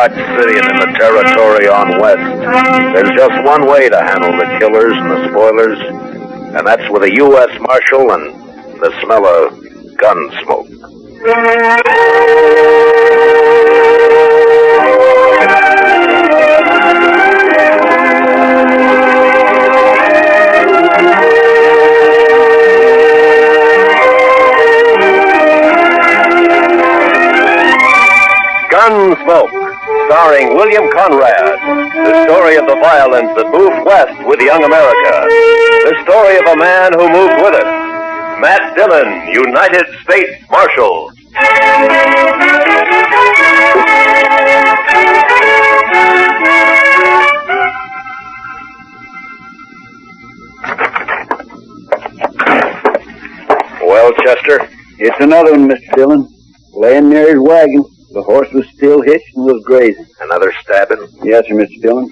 Dodge City and in the territory on west, there's just one way to handle the killers and the spoilers, and that's with a U.S. Marshal and the smell of gun smoke. Gunsmoke, starring William Conrad. The story of the violence that moved west with young America. The story of a man who moved with it. Matt Dillon, United States Marshal. Well, Chester? It's another one, Mr. Dillon. Laying near his wagon. The horse was still hitched and was grazing. Another stabbing? Yes, sir, Mr. Dillon.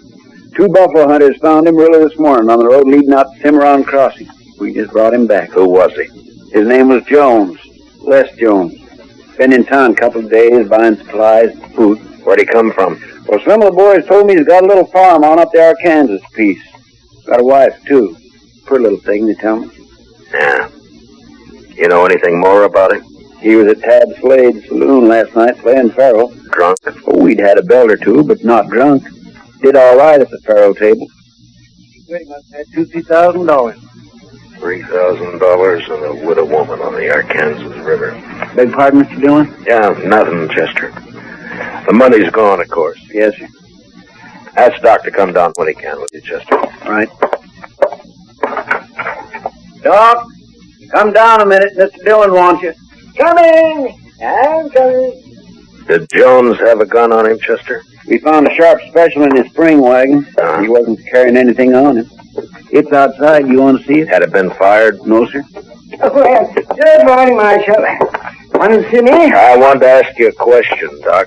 2 buffalo hunters found him early this morning on the road leading out to Cimarron Crossing. We just brought him back. Who was he? His name was Jones. Les Jones. Been in town a couple of days buying supplies and food. Where'd he come from? Well, some of the boys told me he's got a little farm on up the Arkansas piece. Got a wife, too. Pretty little thing, they tell me. Yeah. You know anything more about him? He was at Tad Slade's saloon last night playing faro. Drunk? Oh, we'd had a belt or two, but not drunk. Did all right at the faro table. Pretty much had $2,000. $3,000 and a widow woman on the Arkansas River. Beg pardon, Mr. Dillon? Yeah, nothing, Chester. The money's gone, of course. Yes, sir. Ask Doc to come down when he can with you, Chester. Right. Doc, come down a minute. Mr. Dillon wants you. Coming! I'm coming. Did Jones have a gun on him, Chester? We found a sharp special in his spring wagon. He wasn't carrying anything on him. It's outside. You want to see it? Had it been fired? No, sir. Oh, well, good morning, Marshal. Want to see me? I wanted to ask you a question, Doc.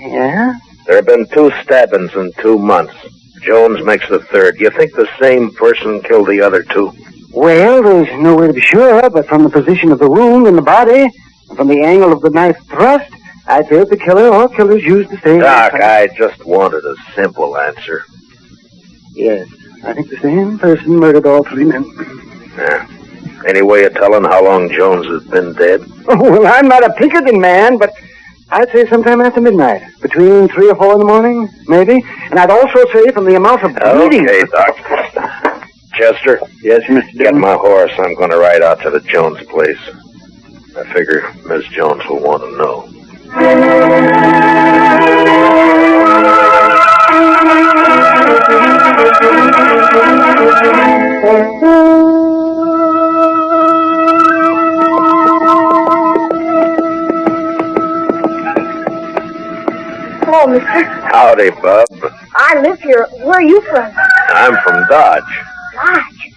Yeah? There have been 2 stabbings in 2 months. Jones makes the 3rd. You think the same person killed the other 2? Well, there's no way to be sure, but from the position of the wound in the body, and from the angle of the knife thrust, I feel the killer or killers used the same... Doc, I just wanted a simple answer. Yes, I think the same person murdered all 3 men. Yeah. Any way of telling how long Jones has been dead? Oh, well, I'm not a Pinkerton man, but I'd say sometime after midnight. Between 3 or 4 in the morning, maybe. And I'd also say from the amount of bleeding... Okay, Doc. Chester? Yes, Mr. Dillon? Get my horse. I'm going to ride out to the Jones place. I figure Miss Jones will want to know. Hello, mister. Howdy, Bub. I live here. Where are you from? I'm from Dodge. Dodge.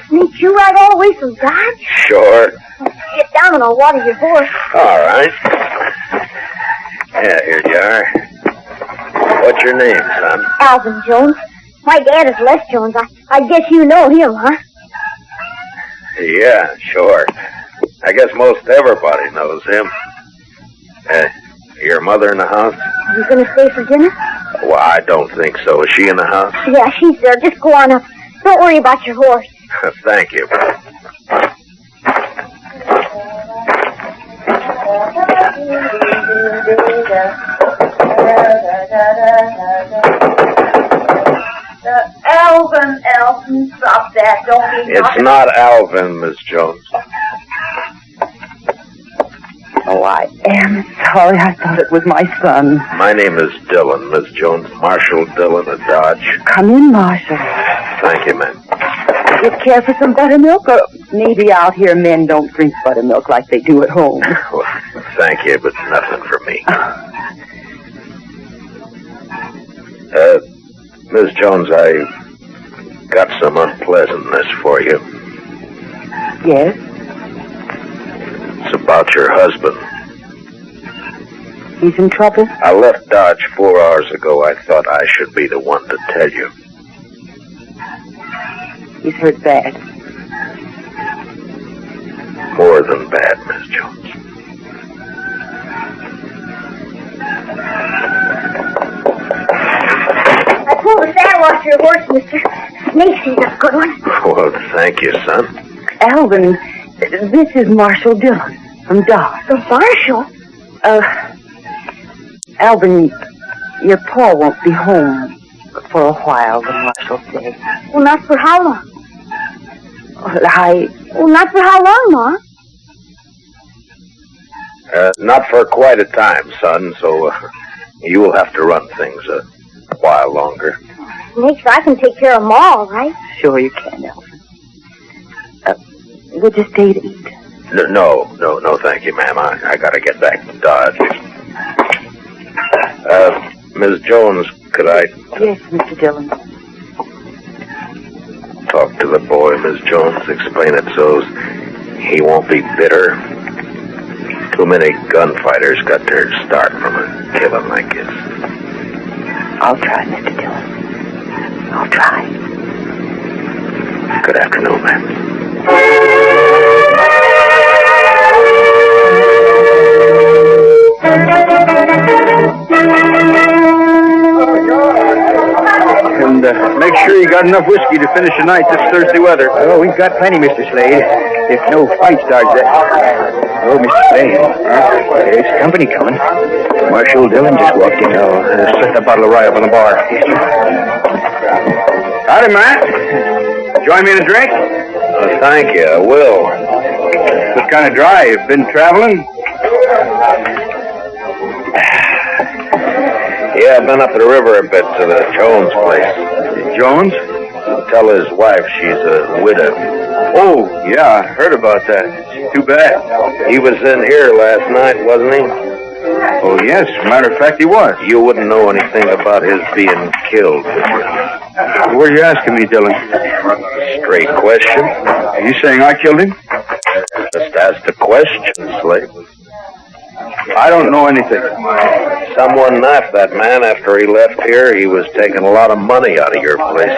Sneaked you right all the way from Dodge? Sure. Get down and I'll water your horse. All right. Yeah, here you are. What's your name, son? Alvin Jones. My dad is Les Jones. I guess you know him, huh? Yeah, sure. I guess most everybody knows him. Your mother in the house? Are you going to stay for dinner? Well, I don't think so. Is she in the house? Yeah, she's there. Just go on up. Don't worry about your horse. Thank you. Alvin, stop that. Don't be It's not Alvin, Miss Jones. Oh, I am sorry. I thought it was my son. My name is Dillon, Miss Jones. Marshal Dillon of Dodge. Come in, Marshal. Thank you, ma'am. You care for some buttermilk? Or maybe out here men don't drink buttermilk like they do at home. Well, thank you, but nothing for me. Miss Jones, I got some unpleasantness for you. Yes? It's about your husband. He's in trouble? I left Dodge 4 hours ago. I thought I should be the one to tell you. He's hurt bad. More than bad, Miss Jones. pull the saddle off your horse, mister. Macy's a good one. Well, thank you, son. Alvin, this is Marshal Dillon from Dawes. The Marshal? Alvin, your pa won't be home for a while, the Marshal said. Well, not for how long? Well, not for how long, Ma? Not for quite a time, son, so you will have to run things a while longer. Snakes, I can take care of them all, right? Sure you can, Alvin. Would you stay to eat? No, thank you, ma'am. I gotta get back to Dodge. Miss Jones, could I Yes, Mr. Dillon. talk to the boy, Miss Jones? Explain it so he won't be bitter. Too many gunfighters got their start from a killing like this. I'll try, Mr. Dillon. I'll try. Good afternoon, ma'am. And make sure you got enough whiskey to finish the night this thirsty weather. Oh, we've got plenty, Mr. Slade. If no fight starts Oh, Mr. Slade. There's company coming. Marshal Dillon just walked in. Oh, set the bottle of rye up on the bar. Howdy, Matt. Join me in a drink? Thank you, I will. What kind of drive? Been traveling? Yeah, I've been up the river a bit to the Jones place. Jones? Tell his wife she's a widow. Oh, yeah, I heard about that. Too bad. He was in here last night, wasn't he? Oh, yes. Matter of fact, he was. You wouldn't know anything about his being killed, would you? What are you asking me, Dillon? Straight question. Are you saying I killed him? Just ask the question, Slade. I don't know anything. Someone knifed that man after he left here. He was taking a lot of money out of your place.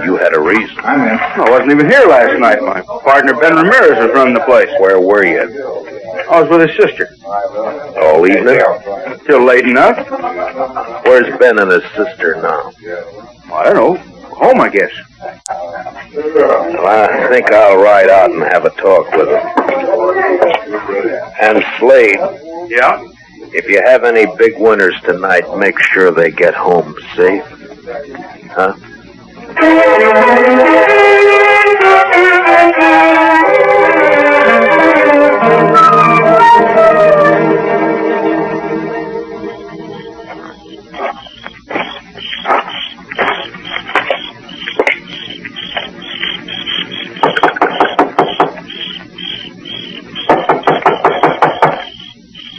You had a reason. I wasn't even here last night. My partner, Ben Ramirez, was running the place. Where were you? I was with his sister. All evening? Till late enough. Where's Ben and his sister now? I don't know. Home, I guess. Well, I think I'll ride out and have a talk with him. And Slade. Yeah? If you have any big winners tonight, make sure they get home safe. Huh?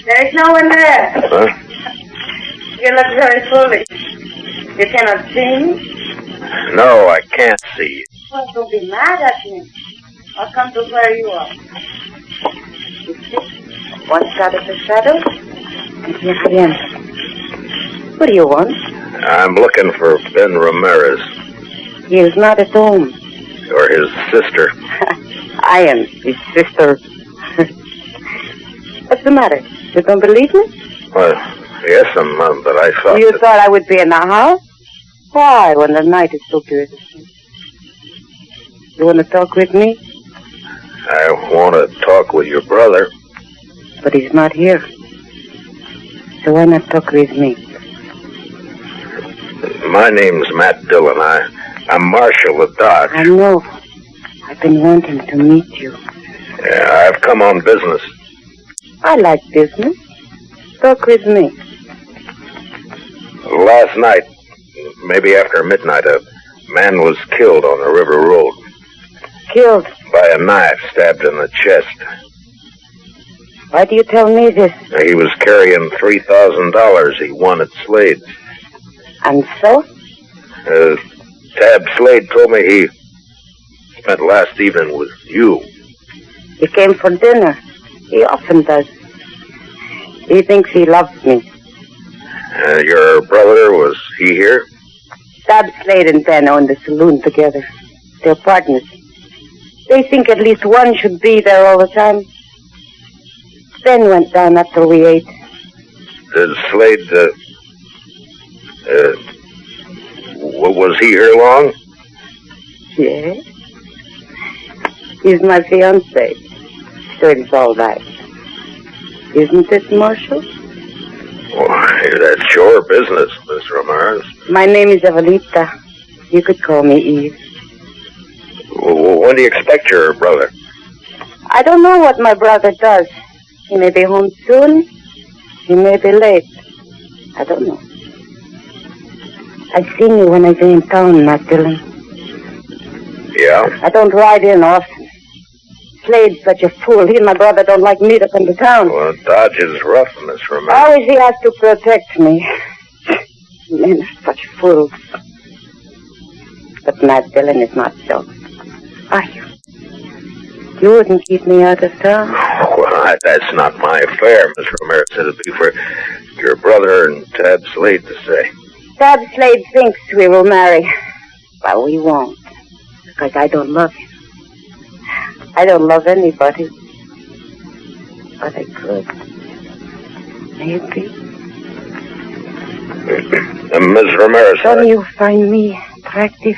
There is no one there. Huh? You look very foolish. You cannot see? No, I can't see. Well, don't be mad at me. I'll come to where you are. You see? Once out of the shadow, and here I am. What do you want? I'm looking for Ben Ramirez. He is not at home. Or his sister. I am his sister. What's the matter? You don't believe me? Well, yes, but I thought... You thought I would be in the house? Why, when the night is so beautiful? You want to talk with me? I want to talk with your brother. But he's not here. So why not talk with me? My name's Matt Dillon. I'm Marshal of Dodge. I know. I've been wanting to meet you. Yeah, I've come on business. I like business. Talk with me. Last night, maybe after midnight, a man was killed on the river road. Killed? By a knife, stabbed in the chest. Why do you tell me this? He was carrying $3,000 he won at Slade's. And so? Tab Slade told me he spent last evening with you. He came for dinner. He often does. He thinks he loves me. Your brother, was he here? Tab Slade and Ben own the saloon together. They're partners. They think at least one should be there all the time. Ben went down after we ate. Did Slade, Was he here long? Yes. He's my fiancé. So it's all right. Isn't it, Marshal? Why, that's your business, Miss Ramirez. My name is Evelita. You could call me Eve. When do you expect your brother? I don't know what my brother does. He may be home soon. He may be late. I don't know. I've seen you when I was in town, Matt Dillon. Yeah? I don't ride in often. Slade's such a fool. He and my brother don't like me to come to town. Well, Dodge is rough, Miss Ramirez. Always he has to protect me. Men are such fools. But Matt Dillon is not so. Are you? You wouldn't keep me out of town? Well, that's not my affair, Miss Ramirez. It'll be for your brother and Tab Slade to say. Tab Slade thinks we will marry. But we won't. Because I don't love him. I don't love anybody. But I could. Maybe. Miss Ramirez. Don't you find me attractive?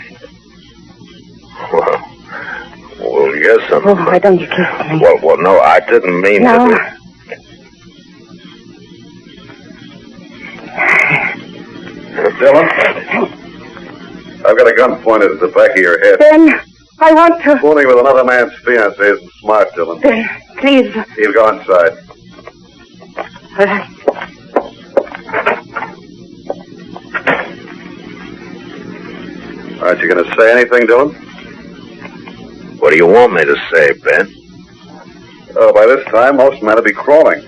Well, yes, Oh, why don't you kiss me? Well, no, I didn't mean No. to. Dillon, I've got a gun pointed at the back of your head. Ben, I want to... Fooling with another man's fiancé isn't smart, Dillon. Ben, please. He'll go inside. All right. Aren't you going to say anything, Dillon? What do you want me to say, Ben? Oh, by this time, most men will be crawling.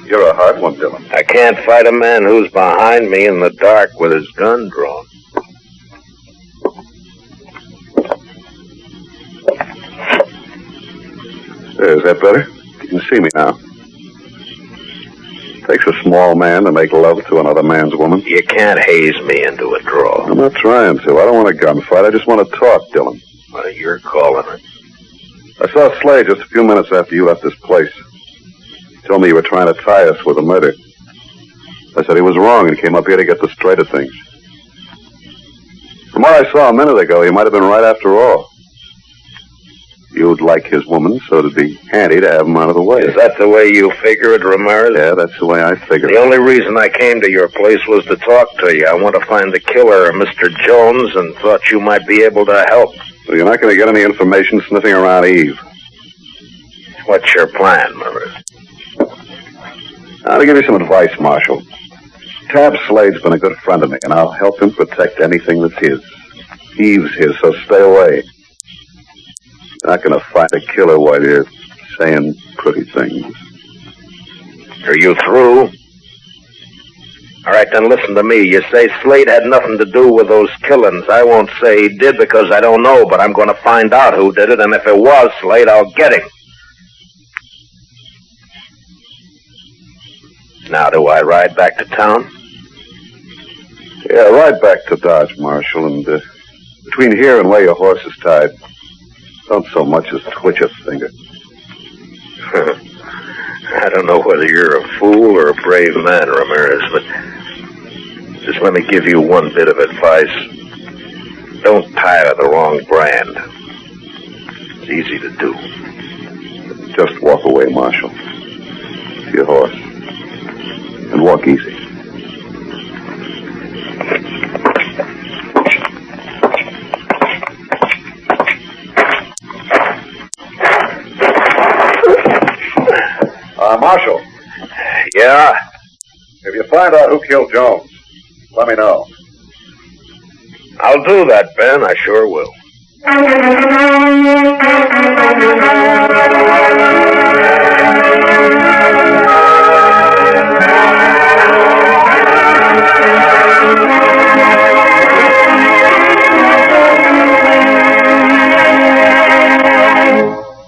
You're a hard one, Dillon. I can't fight a man who's behind me in the dark with his gun drawn. Is that better? You can see me now. Takes a small man to make love to another man's woman. You can't haze me into a draw. I'm not trying to. I don't want a gunfight. I just want to talk, Dillon. Well, you're calling it. I saw Slade just a few minutes after you left this place. He told me you were trying to tie us with a murder. I said he was wrong and came up here to get the straight of things. From what I saw a minute ago, he might have been right after all. You'd like his woman, so it'd be handy to have him out of the way. Is that the way you figure it, Ramirez? Yeah, that's the way I figure it. The only reason I came to your place was to talk to you. I want to find the killer, Mr. Jones, and thought you might be able to help. So you're not going to get any information sniffing around Eve. What's your plan, Ramirez? I'll give you some advice, Marshal. Tab Slade's been a good friend of me, and I'll help him protect anything that's his. Eve's his, so stay away. You're not going to find a killer while you're saying pretty things. Are you through? All right, then listen to me. You say Slade had nothing to do with those killings. I won't say he did because I don't know, but I'm going to find out who did it, and if it was Slade, I'll get him. Now, do I ride back to town? Yeah, ride back to Dodge, Marshal, and between here and where your horse is tied, don't so much as twitch a finger. I don't know whether you're a fool or a brave man, Ramirez, but just let me give you one bit of advice. Don't tie to the wrong brand. It's easy to do. Just walk away, Marshal. To your horse. And walk easy. Marshal. Yeah? If you find out who killed Jones, let me know. I'll do that, Ben. I sure will.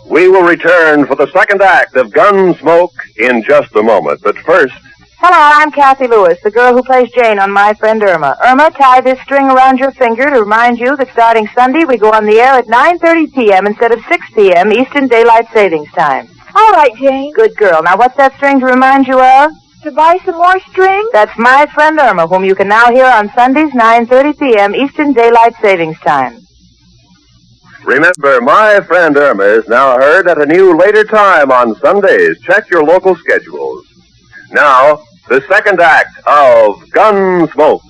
We will return for the second act of Gunsmoke in just a moment. But first... Hello, I'm Kathy Lewis, the girl who plays Jane on My Friend Irma. Irma, tie this string around your finger to remind you that starting Sunday we go on the air at 9:30 p.m. instead of 6 p.m. Eastern Daylight Savings Time. All right, Jane. Good girl. Now, what's that string to remind you of? To buy some more string? That's my friend Irma, whom you can now hear on Sundays, 9:30 p.m. Eastern Daylight Savings Time. Remember, My Friend Irma is now heard at a new later time on Sundays. Check your local schedules. Now, the second act of Gunsmoke.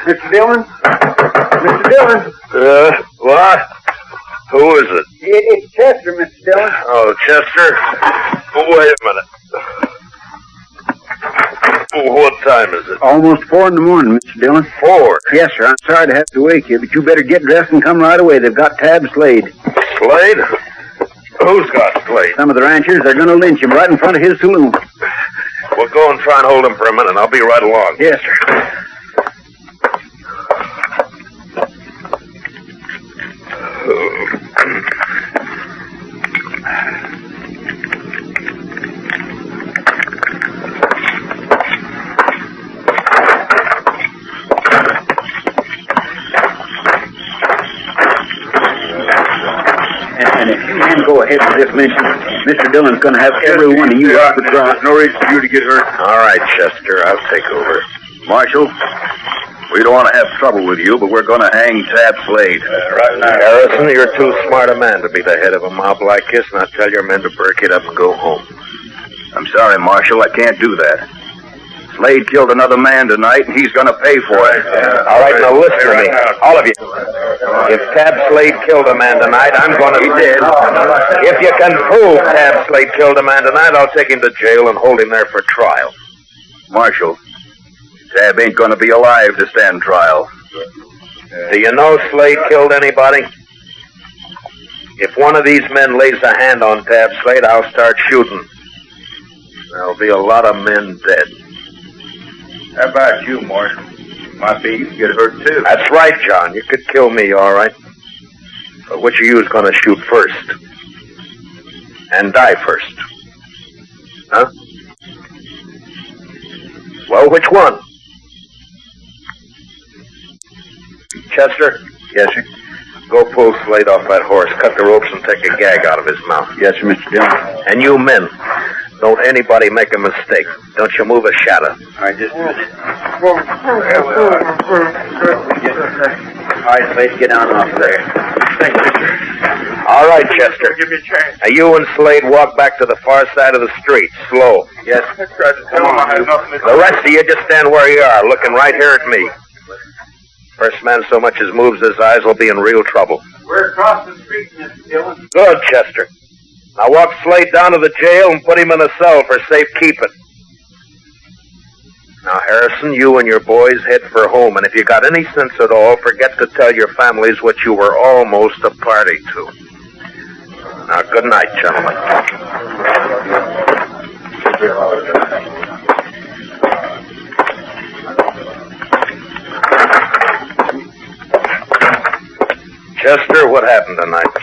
Mr. Dillon? Mr. Dillon? What? Who is it? It's Chester, Mr. Dillon. Oh, Chester? Wait a minute. What time is it? Almost 4 in the morning, Mr. Dillon. 4? Yes, sir. I'm sorry to have to wake you, but you better get dressed and come right away. They've got Tab Slade. Slade? Who's got Slade? Some of the ranchers are going to lynch him right in front of his saloon. We'll go and try and hold him for a minute. I'll be right along. Yes, sir. And if you men go ahead with this lynching, Mr. Dillon's going to have every one of you off the ground. No reason for you to get hurt. All right, Chester. I'll take over. Marshal, we don't want to have trouble with you, but we're going to hang Tab Slade. Right now. Harrison, you're too smart a man to be the head of a mob like this, and I'll tell your men to break it up and go home. I'm sorry, Marshal, I can't do that. Slade killed another man tonight, and he's going to pay for it. All right, now listen to me, all of you. If Tab Slade killed a man tonight, I'm going to... He did. If you can prove Tab Slade killed a man tonight, I'll take him to jail and hold him there for trial. Marshal, Tab ain't going to be alive to stand trial. Do you know Slade killed anybody? If one of these men lays a hand on Tab Slade, I'll start shooting. There'll be a lot of men dead. How about you, Marshal? Might be you get hurt, too. That's right, John. You could kill me, all right. But which of you is going to shoot first? And die first? Huh? Well, which one? Chester? Yes, sir. Go pull Slade off that horse, cut the ropes, and take a gag out of his mouth. Yes, sir, Mr. Dillon. And you men, don't anybody make a mistake. Don't you move a shadow. All right, just a minute. All right, Slade, get down off there. Thank you, sir. All right, Chester. Give me a chance. Now, you and Slade walk back to the far side of the street, slow. Yes. The rest of you just stand where you are, looking right here at me. First man so much as moves his eyes will be in real trouble. We're across the street, Mr. Dillon. Good, Chester. Now walk Slade down to the jail and put him in a cell for safekeeping. Now, Harrison, you and your boys head for home, and if you got any sense at all, forget to tell your families what you were almost a party to. Now, good night, gentlemen. Chester, what happened tonight?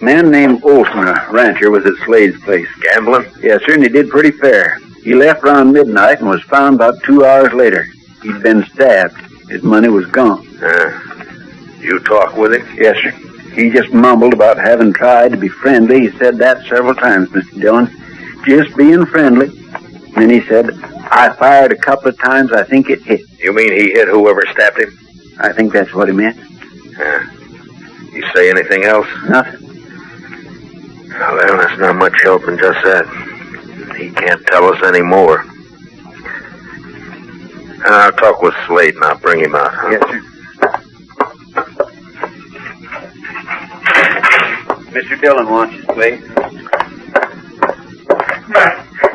A man named Olson, a rancher, was at Slade's place. Gambling? Yes, sir, and he did pretty fair. He left around midnight and was found about 2 hours later. He'd been stabbed. His money was gone. You talk with him? Yes, sir. He just mumbled about having tried to be friendly. He said that several times, Mr. Dillon. Just being friendly. And then he said, I fired a couple of times. I think it hit. You mean he hit whoever stabbed him? I think that's what he meant. You say anything else? Nothing. Well, that's not much help in just that. He can't tell us any more. I'll talk with Slade and I'll bring him out. Huh? Yes, sir. Mr. Dillon wants you, Slade.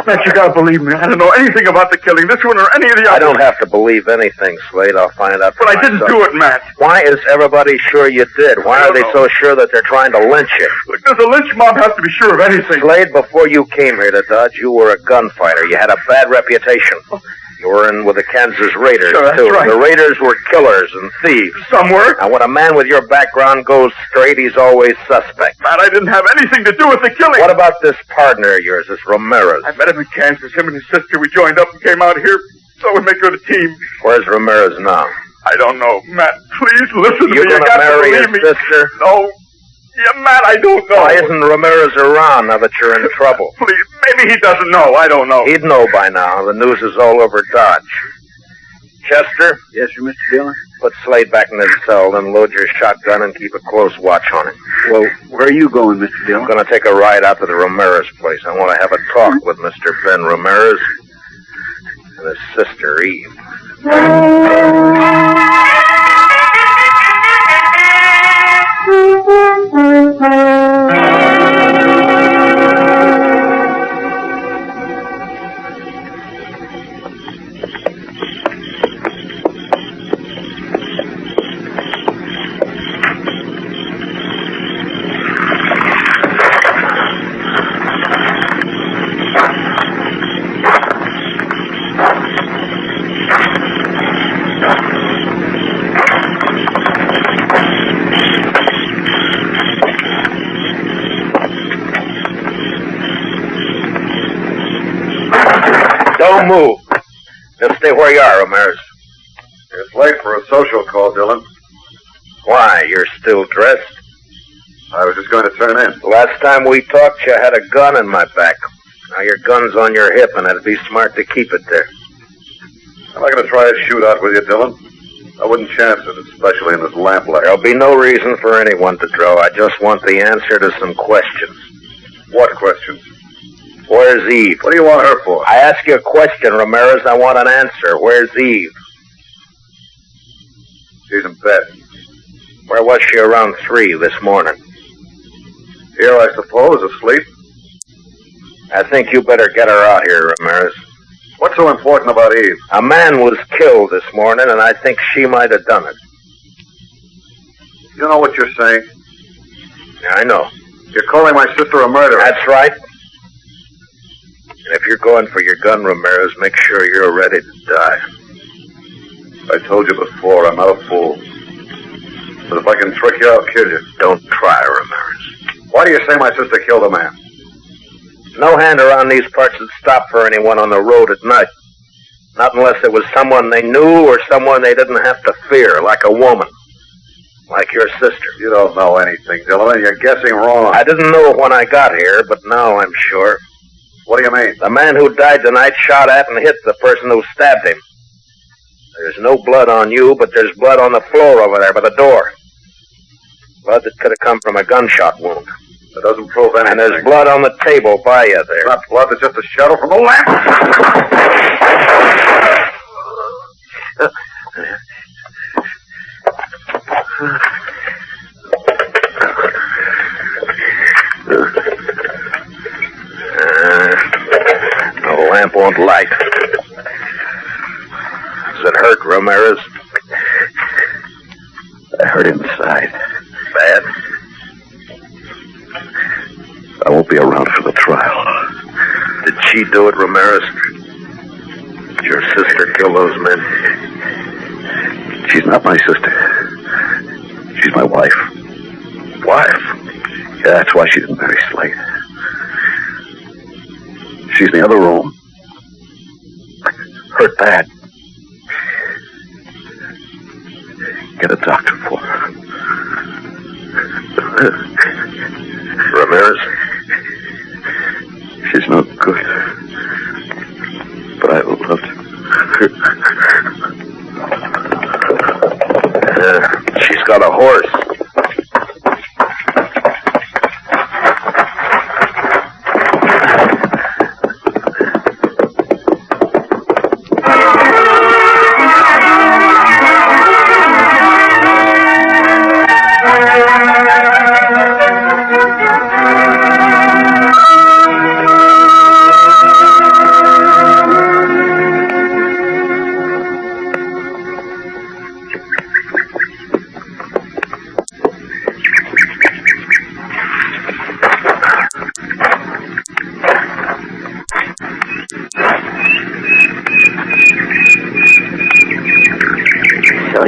Matt, you gotta believe me. I don't know anything about the killing, this one or any of the others. I don't have to believe anything, Slade. I'll find out for But I didn't myself. do it, Matt. Why is everybody sure you did? Why are they so sure that they're trying to lynch you? Because the lynch mob has to be sure of anything. Slade, before you came here to Dodge, you were a gunfighter. You had a bad reputation. You were in with the Kansas Raiders, Sure, that's too. right. The Raiders were killers and thieves. Some were. Now, when a man with your background goes straight, he's always suspect. Matt, I didn't have anything to do with the killing. What about this partner of yours, this Ramirez? I met him in Kansas. Him and his sister, we joined up and came out here. So we'd make good a team. Where's Ramirez now? I don't know. Matt, please listen to me. You You gonna got to marry believe his me. sister? No. Yeah, Matt, I don't know. Why isn't Ramirez around now that you're in trouble? Please, maybe he doesn't know. I don't know. He'd know by now. The news is all over Dodge. Chester? Yes, sir, Mr. Dillon? Put Slade back in his cell, then load your shotgun and keep a close watch on him. Well, where are you going, Mr. Dillon? I'm going to take a ride out to the Ramirez place. I want to have a talk with Mr. Ben Ramirez and his sister, Eve. Don't move. Just stay where you are, Ramirez. It's late for a social call, Dillon. Why? You're still dressed? I was just going to turn in. Last time we talked, you had a gun in my back. Now your gun's on your hip, and it'd be smart to keep it there. I'm not going to try a shootout with you, Dillon. I wouldn't chance it, especially in this lamplight. There'll be no reason for anyone to draw. I just want the answer to some questions. What questions? Where's Eve? What do you want her for? I ask you a question, Ramirez. I want an answer. Where's Eve? She's in bed. Where was she around 3 this morning? Here, I suppose, asleep. I think you better get her out here, Ramirez. What's so important about Eve? A man was killed this morning, and I think she might have done it. You know what you're saying? Yeah, I know. You're calling my sister a murderer. That's right. And if you're going for your gun, Ramirez, make sure you're ready to die. I told you before, I'm not a fool. But if I can trick you, I'll kill you. Don't try, Ramirez. Why do you say my sister killed a man? No hand around these parts would stop for anyone on the road at night. Not unless it was someone they knew or someone they didn't have to fear, like a woman. Like your sister. You don't know anything, Dillon, and you're guessing wrong. I didn't know it when I got here, but now I'm sure. What do you mean? The man who died tonight shot at and hit the person who stabbed him. There's no blood on you, but there's blood on the floor over there by the door. Blood that could have come from a gunshot wound. That doesn't prove anything. And there's blood on the table by you there. Not blood, it's just a shadow from the lamp. The lamp won't light. Does it hurt, Ramirez? I hurt inside. Bad? I won't be around for the trial. Did she do it, Ramirez? Did your sister kill those men? She's not my sister. She's my wife. Wife? Yeah, that's why she didn't marry Slade. She's in the other room. Hurt bad. Get a doctor for her. Ramirez? She's no good. But I loved her. She's got a horse.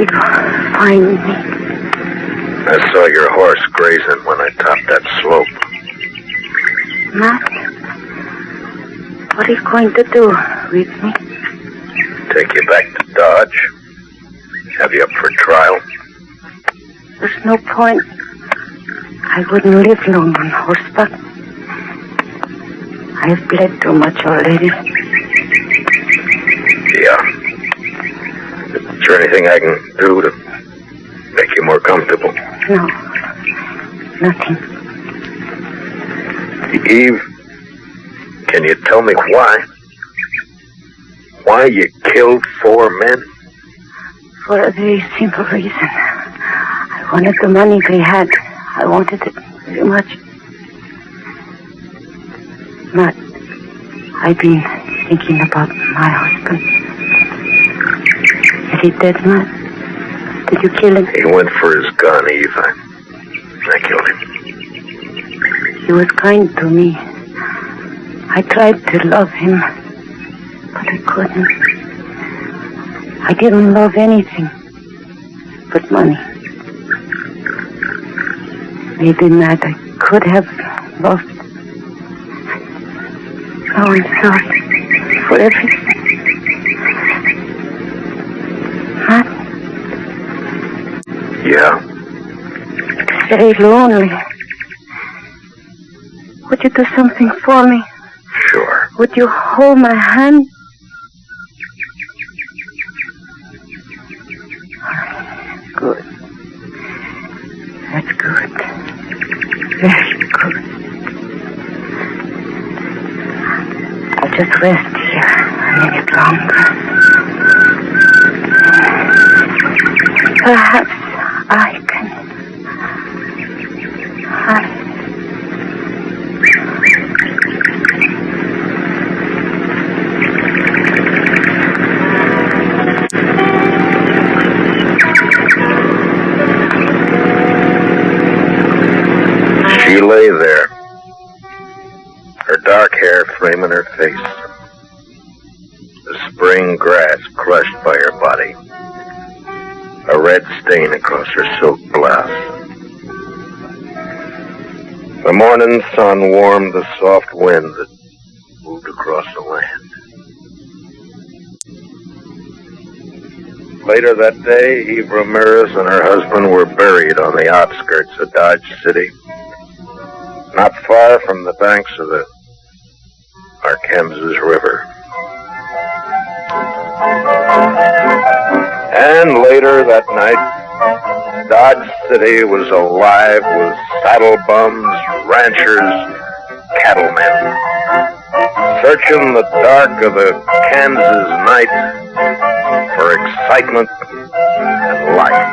you find me? I saw your horse grazing when I topped that slope. Matt, what are you going to do with me? Take you back to Dodge. Have you up for trial? There's no point. I wouldn't live long on horseback. I've bled too much already. Yeah. Is there anything I can do to make you more comfortable? No. Nothing. Eve, can you tell me why? Why you killed 4 men? For a very simple reason. I wanted the money they had. I wanted it very much. Matt, I've been thinking about my husband. Is he dead, Matt? Did you kill him? He went for his gun, Eve. I killed him. He was kind to me. I tried to love him, but I couldn't. I didn't love anything but money. Maybe, Matt, I could have loved. Oh, I'm sorry for everything. Matt? Yeah? It's very lonely. Would you do something for me? Sure. Would you hold my hand? Good. That's good. Very good. I'll just rest here a minute longer. Perhaps I can. She lay there, her dark hair framing her face, the spring grass crushed by her body, a red stain across her silk blouse. The morning sun warmed the soft wind that moved across the land. Later that day, Eve Ramirez and her husband were buried on the outskirts of Dodge City, not far from the banks of the Arkansas River. And later that night, Dodge City was alive with saddle bums, ranchers, cattlemen, searching the dark of the Kansas night for excitement and life.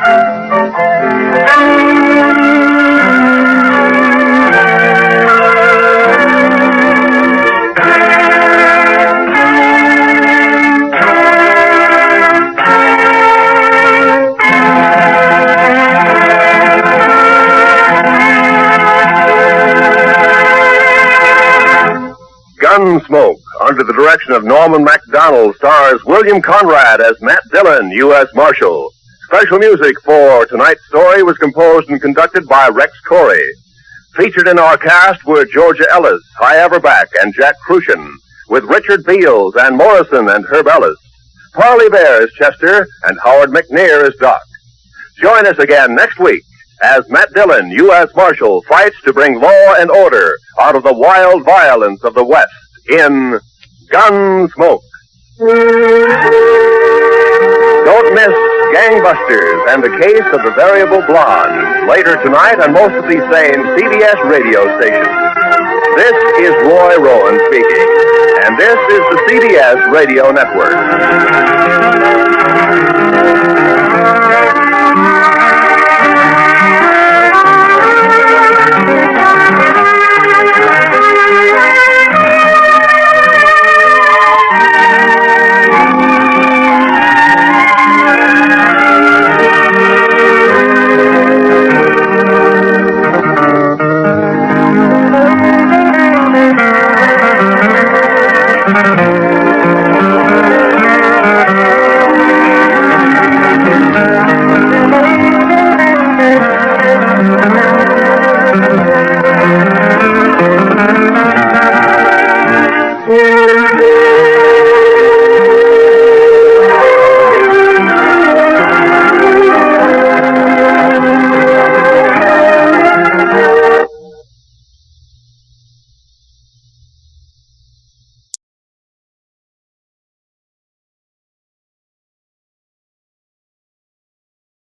Gunsmoke, under the direction of Norman MacDonald, stars William Conrad as Matt Dillon, U.S. Marshal. Special music for tonight's story was composed and conducted by Rex Corey. Featured in our cast were Georgia Ellis, Hy Averback, and Jack Crucian, with Richard Beals, Ann Morrison, and Herb Ellis. Parley Bear is Chester, and Howard McNear is Doc. Join us again next week as Matt Dillon, U.S. Marshal, fights to bring law and order out of the wild violence of the West in Gunsmoke. Don't miss Gangbusters and the Case of the Variable Blonde, later tonight on most of these same CBS radio stations. This is Roy Rowan speaking, and this is the CBS Radio Network. Thank you.